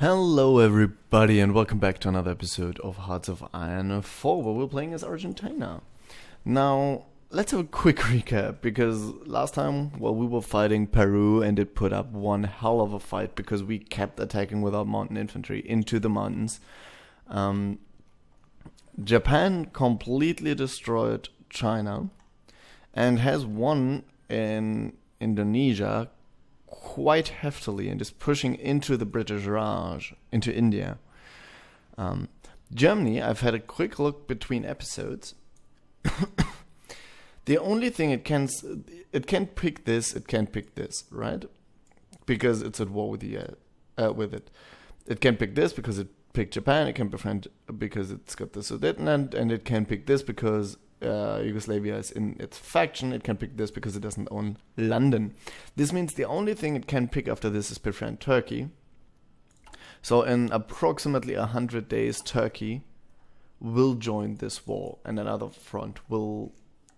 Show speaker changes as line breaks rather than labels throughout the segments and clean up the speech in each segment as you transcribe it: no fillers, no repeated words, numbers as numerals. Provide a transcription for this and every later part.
Hello everybody and welcome back to another episode of Hearts of Iron 4 where we're playing as Argentina. Now, let's have a quick recap because last time, we were fighting Peru and it put up one hell of a fight because we kept attacking with our mountain infantry into the mountains. Japan completely destroyed China and has won in Indonesia quite heftily and is pushing into the British Raj, into India. Germany, I've had a quick look between episodes. The only thing it can't pick this, it can't pick this, right? Because it's at war with with it. It can't pick this because it picked Japan. It can befriend because it's got the Sudetenland, and it can pick this because Yugoslavia is in its faction. It can pick this because it doesn't own London. This means the only thing it can pick after this is befriend Turkey. So in approximately 100 days, Turkey will join this war, and another front will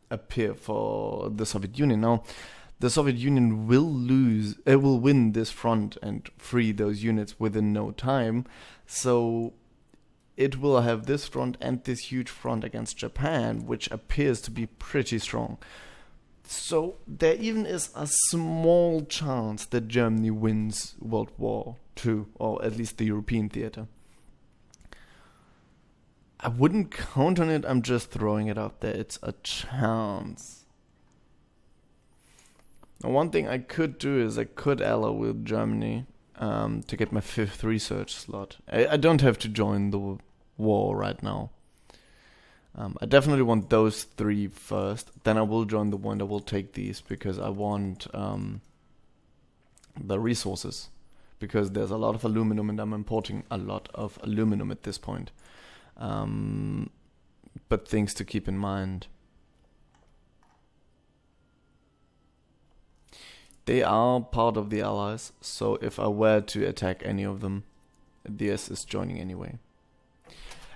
appear for the Soviet Union. Now, the Soviet Union will win this front and free those units within no time. So it will have this front and this huge front against Japan, which appears to be pretty strong. So there even is a small chance that Germany wins World War II, or at least the European theater. I wouldn't count on it, I'm just throwing it out there. It's a chance. Now, one thing I could do is I could ally with Germany to get my 5th research slot. I don't have to join the war right now. I definitely want those 3 first. Then I will join the one that will take these because I want the resources. Because there's a lot of aluminum and I'm importing a lot of aluminum at this point. But things to keep in mind. They are part of the Allies, so if I were to attack any of them, DS is joining anyway.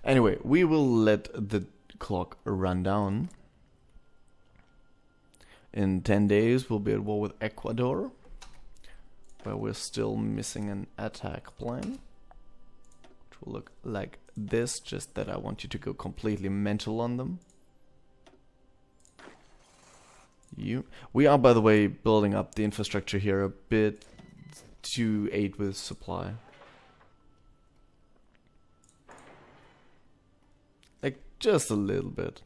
Anyway, we will let the clock run down. In 10 days, we'll be at war with Ecuador, where we're still missing an attack plan, which will look like this, just that I want you to go completely mental on them. We are, by the way, building up the infrastructure here a bit to aid with supply. Like, just a little bit.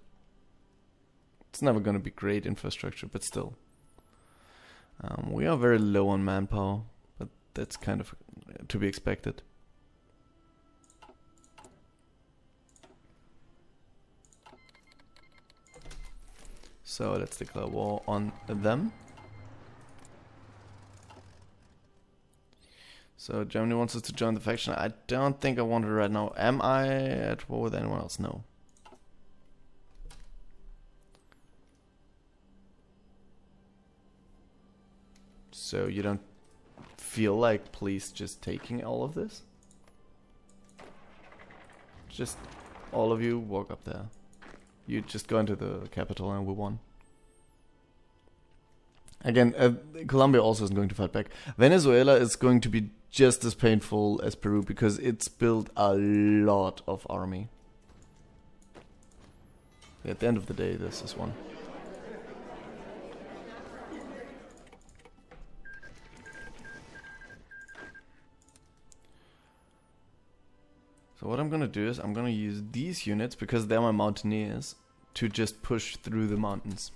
It's never going to be great infrastructure, but still. We are very low on manpower, but that's kind of to be expected. So let's declare war on them. So Germany wants us to join the faction. I don't think I want it right now. Am I at war with anyone else? No. So you don't feel like police just taking all of this? Just all of you walk up there. You just go into the capital and we won. Again, Colombia also isn't going to fight back. Venezuela is going to be just as painful as Peru because it's built a lot of army. At the end of the day, this is one. So what I'm going to do is I'm going to use these units, because they're my mountaineers, to just push through the mountains.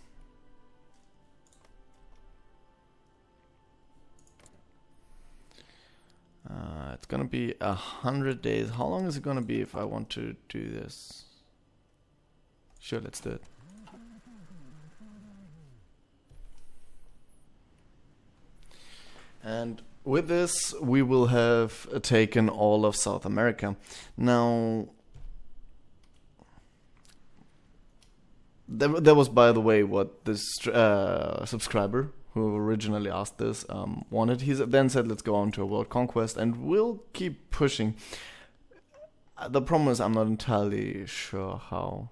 It's going to be 100 days. How long is it going to be if I want to do this? Sure, let's do it. And with this, we will have taken all of South America. Now, there was, by the way, what this subscriber who originally asked this wanted. He then said, let's go on to a world conquest, and we'll keep pushing. The problem is I'm not entirely sure how.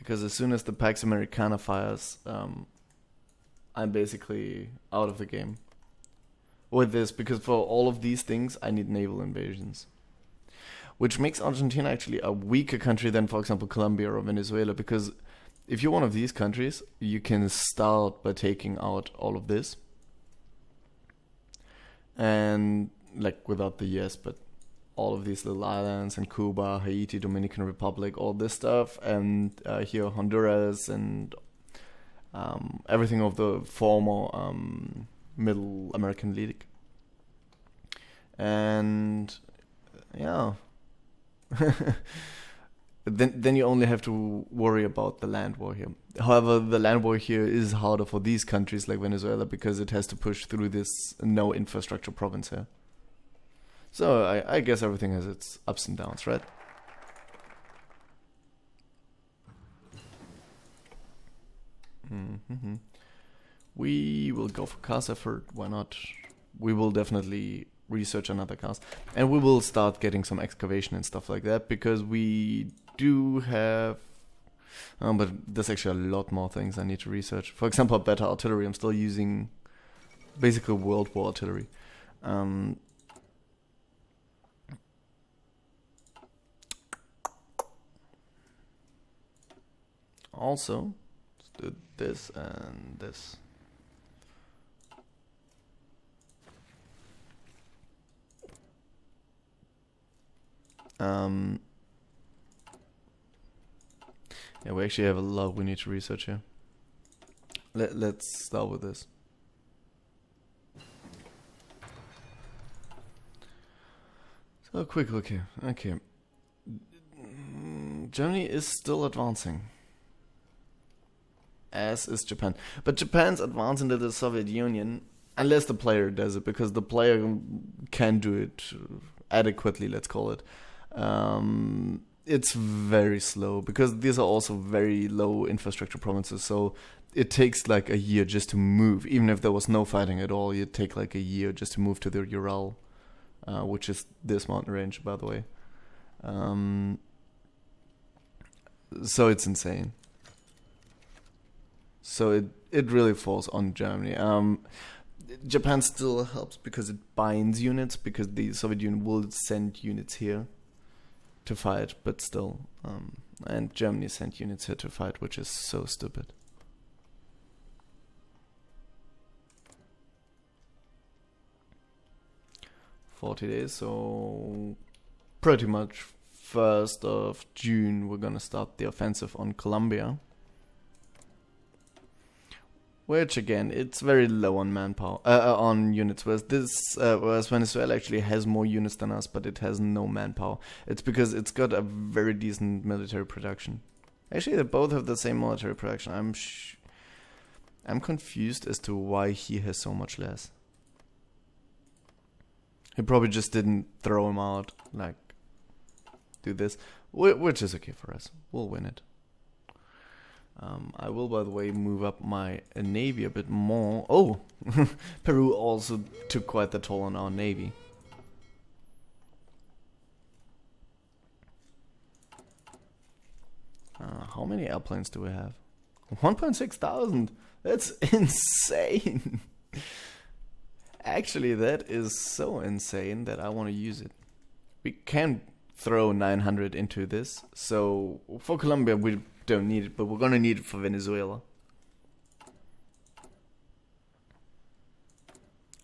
Because as soon as the Pax Americana fires, I'm basically out of the game with this, because for all of these things I need naval invasions, which makes Argentina actually a weaker country than, for example, Colombia or Venezuela, because if you're one of these countries, you can start by taking out all of this, and like without the US, but all of these little islands and Cuba, Haiti, Dominican Republic, all this stuff, and here Honduras and everything of the former Middle American League. And yeah, then you only have to worry about the land war here. However, the land war here is harder for these countries like Venezuela, because it has to push through this no infrastructure province here. So I guess everything has its ups and downs, right? Mm-hmm. We will go for cast effort. Why not? We will definitely research another cast, and we will start getting some excavation and stuff like that, because we do have. But there's actually a lot more things I need to research. For example, better artillery. I'm still using basically World War artillery. Also, let's do this and this. Yeah, we actually have a lot we need to research here. Let's start with this. So, a quick look here. Okay. Germany is still advancing, as is Japan. But Japan's advance into the Soviet Union, unless the player does it, because the player can do it adequately, let's call it. It's very slow, because these are also very low infrastructure provinces, so it takes like a year just to move. Even if there was no fighting at all, it'd take like a year just to move to the Ural, which is this mountain range, by the way. So it's insane. So it really falls on Germany. Japan still helps because it binds units, because the Soviet Union will send units here to fight, but still. And Germany sent units here to fight, which is so stupid. $40 days, so pretty much 1st of June we're gonna start the offensive on Colombia. Which again, it's very low on manpower, on units. Whereas Venezuela actually has more units than us, but it has no manpower. It's because it's got a very decent military production. Actually, they both have the same military production. I'm confused as to why he has so much less. He probably just didn't throw him out, like do this, which is okay for us. We'll win it. I will, by the way, move up my navy a bit more. Oh, Peru also took quite the toll on our navy. How many airplanes do we have? 1.6 thousand. That's insane. Actually, that is so insane that I want to use it. We can throw 900 into this. So for Colombia, we don't need it, but we're gonna need it for Venezuela.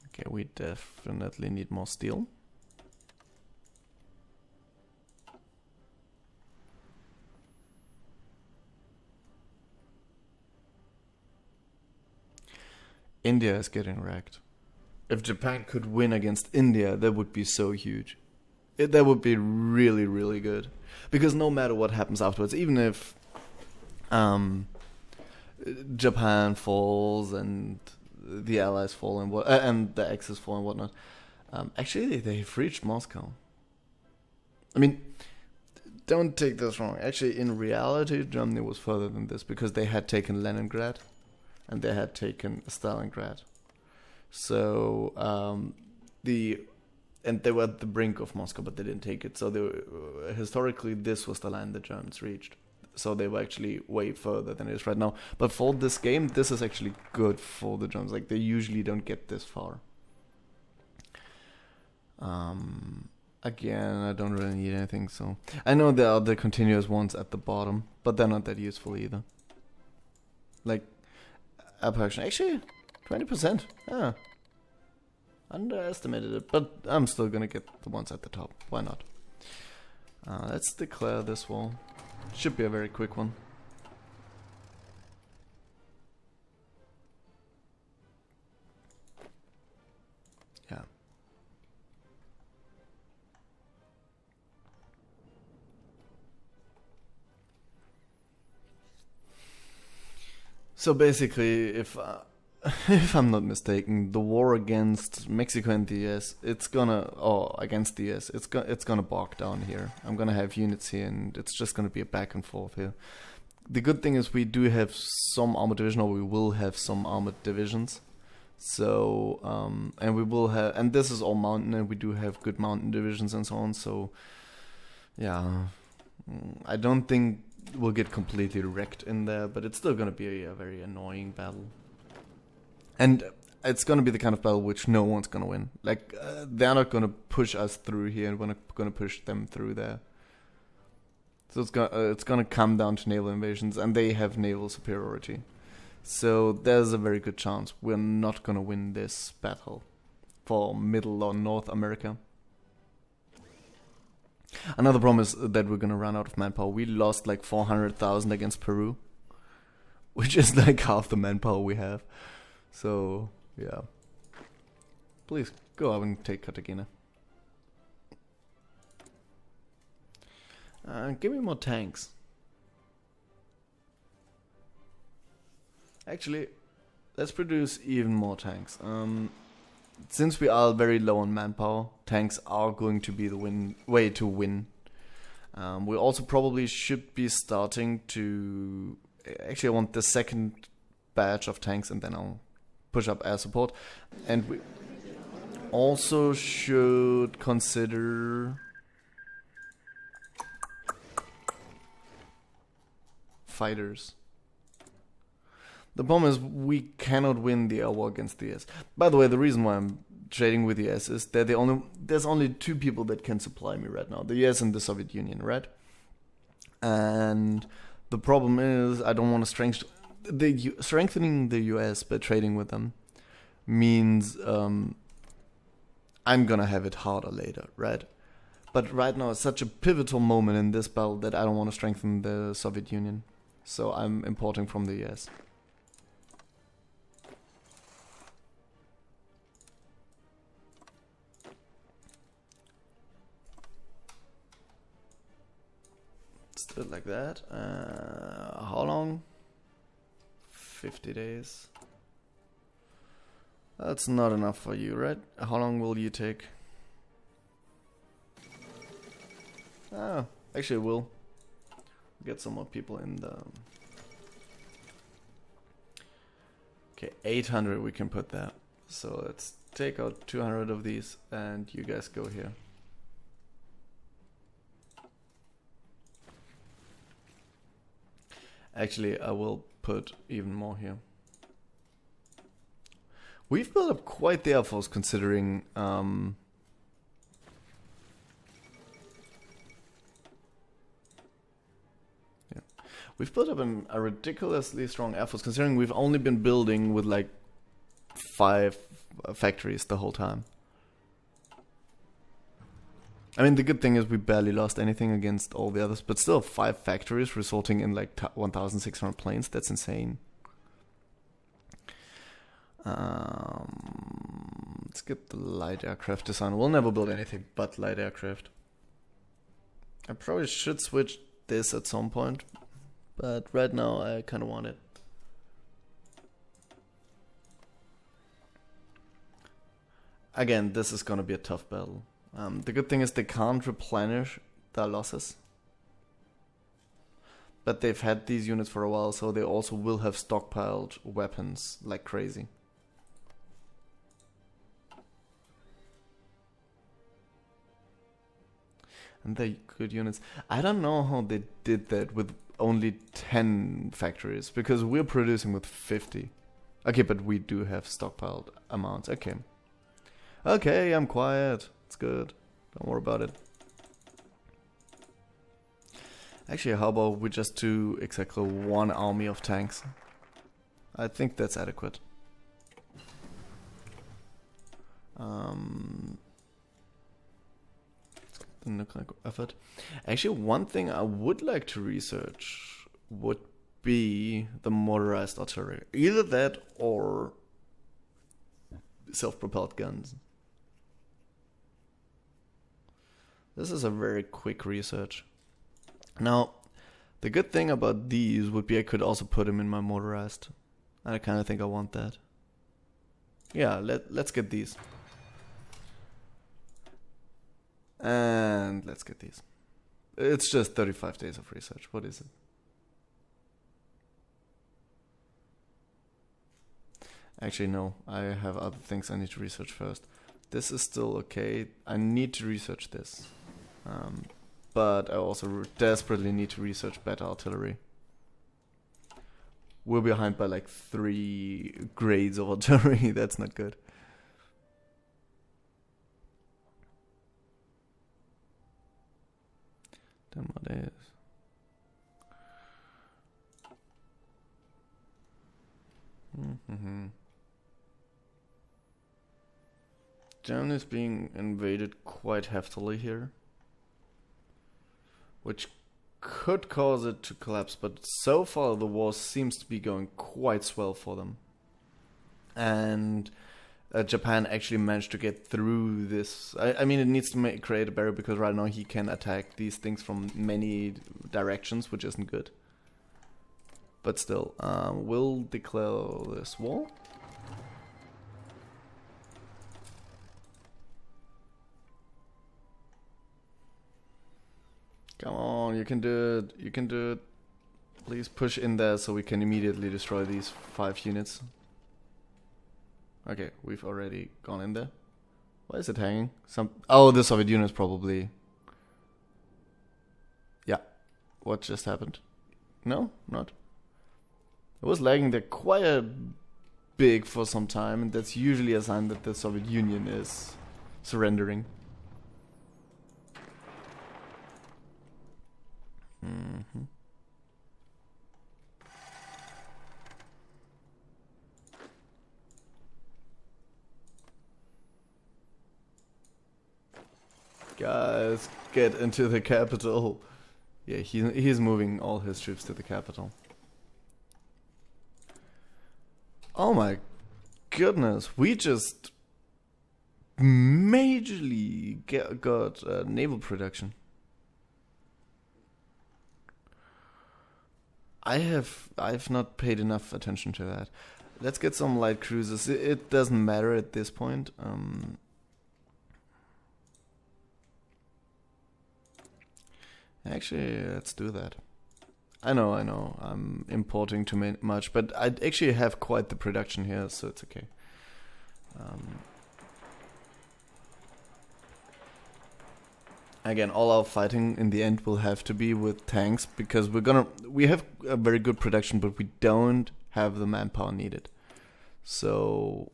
Okay, we definitely need more steel. India is getting wrecked. If Japan could win against India, that would be so huge. That would be really, really good. Because no matter what happens afterwards, even if Japan falls and the Allies fall and the Axis fall and whatnot, actually they've reached Moscow. I mean, don't take this wrong. Actually, in reality, Germany was further than this, because they had taken Leningrad and they had taken Stalingrad. So and they were at the brink of Moscow, but they didn't take it. So historically, this was the land the Germans reached. so they were actually way further than it is right now. But for this game, this is actually good for the Germans. Like, they usually don't get this far. Again, I don't really need anything, so... I know there are the continuous ones at the bottom, but they're not that useful either. Like, air production. Actually, 20%. Yeah. Underestimated it, but I'm still gonna get the ones at the top. Why not? Let's declare this wall. Should be a very quick one. Yeah. So basically, if if I'm not mistaken, the war against Mexico and the US, it's gonna, or against the US, it's gonna bog down here. I'm gonna have units here, and it's just gonna be a back and forth here. The good thing is we do have some armored division, or we will have some armored divisions. So, and we will have, and this is all mountain, and we do have good mountain divisions and so on. So, yeah, I don't think we'll get completely wrecked in there, but it's still gonna be a very annoying battle. And it's going to be the kind of battle which no one's going to win. Like, they're not going to push us through here, and we're not going to push them through there. So it's going to come down to naval invasions, and they have naval superiority. So there's a very good chance we're not going to win this battle for Middle or North America. Another problem is that we're going to run out of manpower. We lost like 400,000 against Peru, which is like half the manpower we have. So, yeah. Please, go out and take Cartagena. Give me more tanks. Actually, let's produce even more tanks. Since we are very low on manpower, tanks are going to be the way to win. We also probably should be starting to... Actually, I want the second batch of tanks, and then I'll push up air support. And we also should consider fighters. The problem is we cannot win the air war against the US. By the way, the reason why I'm trading with the US is that there's only two people that can supply me right now. The US and the Soviet Union, right? And the problem is I don't want to strengthening the US by trading with them means I'm gonna have it harder later, right? But right now it's such a pivotal moment in this battle that I don't want to strengthen the Soviet Union. So I'm importing from the US. Let's do it like that. How long? 50 days. That's not enough for you, right? How long will you take? Actually it will. Get some more people in the... Okay, 800 we can put there. So let's take out 200 of these, and you guys go here. Actually, I will put even more here. We've built up quite the air force considering we've built up a ridiculously strong air force considering we've only been building with like 5 factories the whole time. I mean, the good thing is we barely lost anything against all the others, but still 5 factories resulting in like 1,600 planes. That's insane. Let's get the light aircraft design. We'll never build anything but light aircraft. I probably should switch this at some point, but right now I kind of want it. Again, this is gonna be a tough battle. The good thing is they can't replenish their losses. But they've had these units for a while, so they also will have stockpiled weapons like crazy. And they're good units. I don't know how they did that with only 10 factories because we're producing with 50. Okay, but we do have stockpiled amounts. Okay. Okay, I'm quiet. It's good. Don't worry about it. Actually, how about we just do exactly one army of tanks? I think that's adequate. The nuclear effort. Actually, one thing I would like to research would be the motorized artillery. Either that or self-propelled guns. This is a very quick research. Now, the good thing about these would be I could also put them in my motorized. I kind of think I want that. Yeah, let's get these. And let's get these. It's just 35 days of research. What is it? Actually, no. I have other things I need to research first. This is still okay. I need to research this. But I also desperately need to research better artillery. We're behind by like 3 grades of artillery. That's not good. Then what is? Germany is being invaded quite heftily here, which could cause it to collapse, but so far the war seems to be going quite swell for them. And Japan actually managed to get through this. I mean, it needs to create a barrier because right now he can attack these things from many directions, which isn't good. But still, we'll declare this war. Come on, you can do it. You can do it. Please push in there so we can immediately destroy these 5 units. Okay, we've already gone in there. Why is it hanging? Oh, the Soviet Union is probably... Yeah. What just happened? No, not. It was lagging there quite big for some time, and that's usually a sign that the Soviet Union is surrendering. Guys, get into the capital. Yeah, he's moving all his troops to the capital. Oh my goodness, we just majorly got naval production. I've not paid enough attention to that. Let's get some light cruisers. It doesn't matter at this point. Actually, let's do that. I know, I'm importing too much, but I actually have quite the production here, so it's okay. Again, all our fighting in the end will have to be with tanks, because we have a very good production, but we don't have the manpower needed. So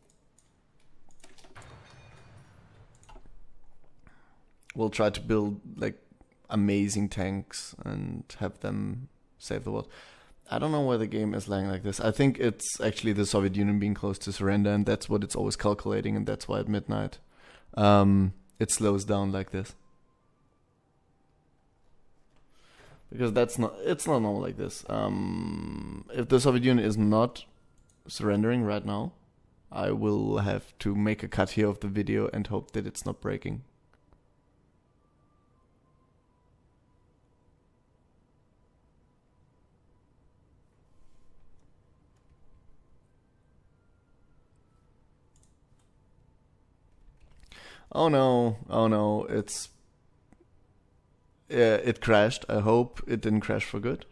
we'll try to build like amazing tanks and have them save the world. I don't know why the game is lagging like this. I think it's actually the Soviet Union being close to surrender, and that's what it's always calculating, and that's why at midnight it slows down like this. Because it's not normal like this. If the Soviet Union is not surrendering right now, I will have to make a cut here of the video and hope that it's not breaking. Oh no, it crashed. I hope it didn't crash for good.